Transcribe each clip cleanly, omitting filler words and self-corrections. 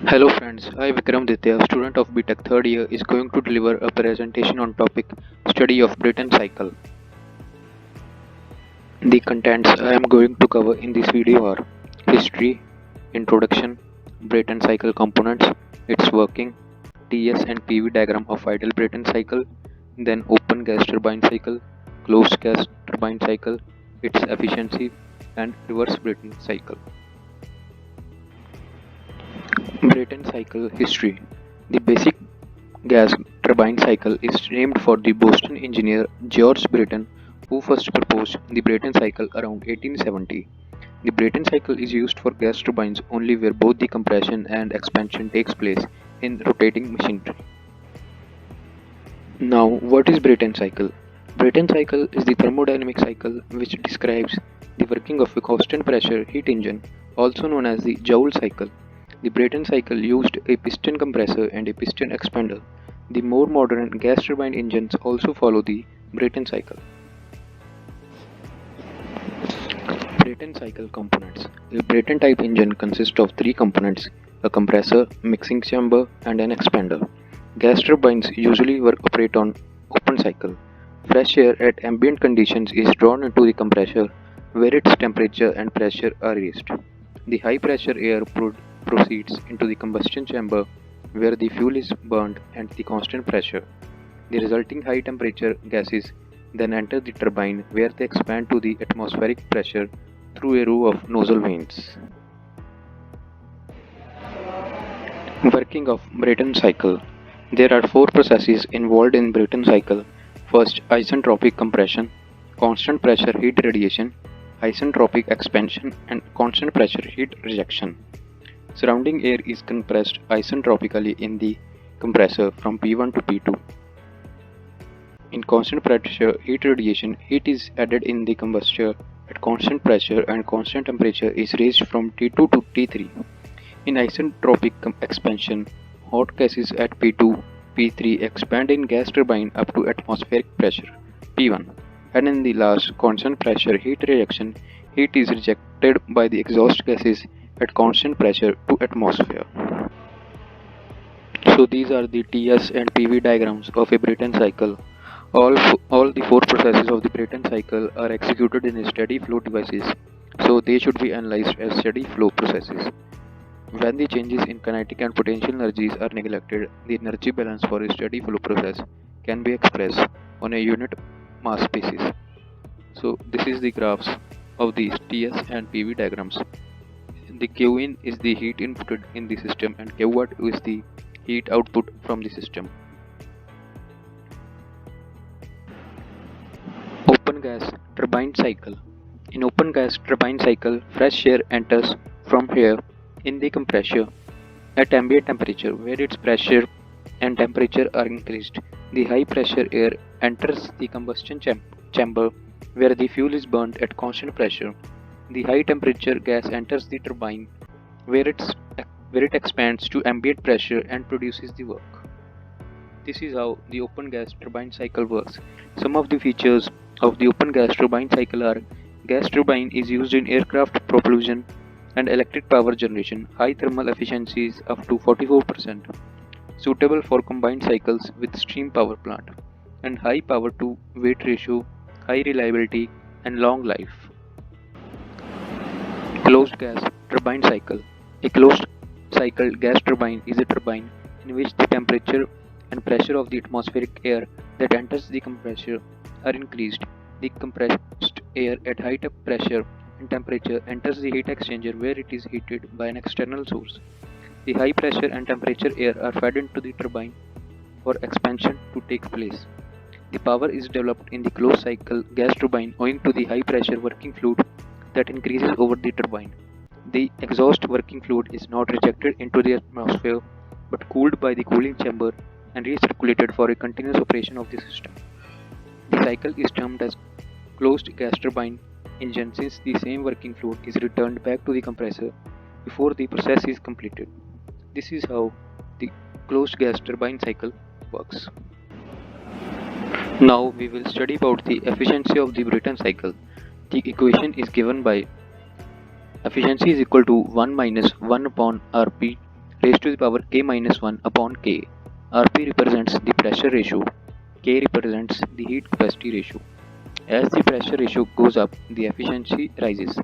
Hello friends, I Vikram Ditya, student of BTech third year, is going to deliver a presentation on topic study of Brayton cycle. The contents I am going to cover in this video are history, introduction, Brayton cycle components, its working, TS and PV diagram of ideal Brayton cycle, then open gas turbine cycle, closed gas turbine cycle, its efficiency, and reverse Brayton cycle. Brayton cycle history. The basic gas turbine cycle is named for the Boston engineer George Brayton, who first proposed the Brayton cycle around 1870. The Brayton cycle is used for gas turbines only where both the compression and expansion takes place in rotating machinery. Now, what is Brayton cycle? Brayton cycle is the thermodynamic cycle which describes the working of a constant pressure heat engine, also known as the Joule cycle. The Brayton cycle used a piston compressor and a piston expander. The more modern gas turbine engines also follow the Brayton cycle. Brayton cycle components. A Brayton type engine consists of three components: a compressor, mixing chamber, and an expander. Gas turbines usually operate on open cycle. Fresh air at ambient conditions is drawn into the compressor where its temperature and pressure are raised. The high pressure air proceeds into the combustion chamber where the fuel is burned at the constant pressure. The resulting high temperature gases then enter the turbine where they expand to the atmospheric pressure through a row of nozzle vanes. Working of Brayton cycle. There are four processes involved in Brayton cycle. First, isentropic compression, constant pressure heat radiation, isentropic expansion, and constant pressure heat rejection. Surrounding air is compressed isentropically in the compressor from P1 to P2. In constant pressure heat radiation, heat is added in the combustor at constant pressure and constant temperature is raised from T2 to T3. In isentropic expansion, hot gases at P2, P3 expand in gas turbine up to atmospheric pressure P1, and in the last constant pressure heat rejection, heat is rejected by the exhaust gases at constant pressure to atmosphere. So these are the TS and PV diagrams of a Brayton cycle. All the four processes of the Brayton cycle are executed in steady flow devices, so they should be analyzed as steady flow processes. When the changes in kinetic and potential energies are neglected, the energy balance for a steady flow process can be expressed on a unit mass basis. So this is the graphs of the TS and PV diagrams. The Q in is the heat inputted in the system and Q out is the heat output from the system. Open gas turbine cycle. In open gas turbine cycle, fresh air enters from here in the compressor at ambient temperature where its pressure and temperature are increased. The high pressure air enters the combustion chamber where the fuel is burned at constant pressure. The high temperature gas enters the turbine where, where it expands to ambient pressure and produces the work. This is how the open gas turbine cycle works. Some of the features of the open gas turbine cycle are: gas turbine is used in aircraft propulsion and electric power generation, high thermal efficiencies up to 44%, suitable for combined cycles with steam power plant, and high power to weight ratio, high reliability, and long life. Closed gas turbine cycle. A closed cycle gas turbine is a turbine in which the temperature and pressure of the atmospheric air that enters the compressor are increased. The compressed air at high pressure and temperature enters the heat exchanger where it is heated by an external source. The high pressure and temperature air are fed into the turbine for expansion to take place. The power is developed in the closed cycle gas turbine owing to the high pressure working fluid that increases over the turbine. The exhaust working fluid is not rejected into the atmosphere but cooled by the cooling chamber and recirculated for a continuous operation of the system. The cycle is termed as closed gas turbine engine since the same working fluid is returned back to the compressor before the process is completed. This is how the closed gas turbine cycle works. Now we will study about the efficiency of the Brayton cycle. The equation is given by efficiency is equal to 1 minus 1 upon Rp raised to the power k minus 1 upon k. Rp represents the pressure ratio, k represents the heat capacity ratio. As the pressure ratio goes up, the efficiency rises.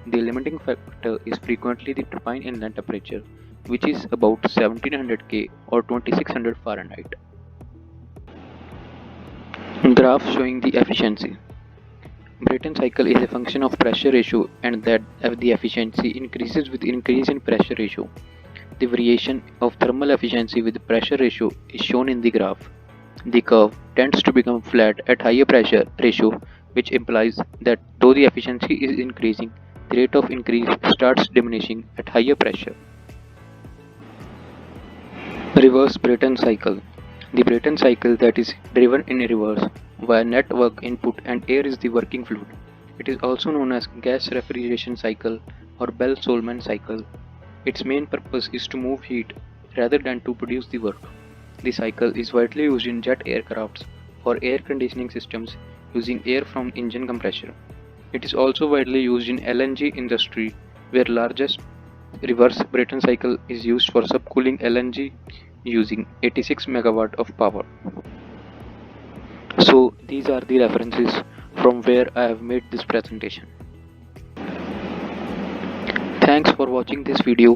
The limiting factor is frequently the turbine inlet temperature, which is about 1700 K or 2600 Fahrenheit. Graph showing the efficiency. Brayton cycle is a function of pressure ratio and that the efficiency increases with increase in pressure ratio. The variation of thermal efficiency with pressure ratio is shown in the graph. The curve tends to become flat at higher pressure ratio, which implies that though the efficiency is increasing, the rate of increase starts diminishing at higher pressure. Reverse Brayton cycle. The Brayton cycle that is driven in reverse via net work input and air is the working fluid. It is also known as gas refrigeration cycle or Bell-Solomon cycle. Its main purpose is to move heat rather than to produce the work. The cycle is widely used in jet aircrafts for air conditioning systems using air from engine compressor. It is also widely used in LNG industry where largest reverse Brayton cycle is used for subcooling LNG using 86 megawatt of power. So these are the references from where I have made this presentation. Thanks for watching this video.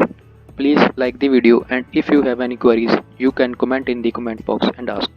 Please like the video and if you have any queries, you can comment in the comment box and ask.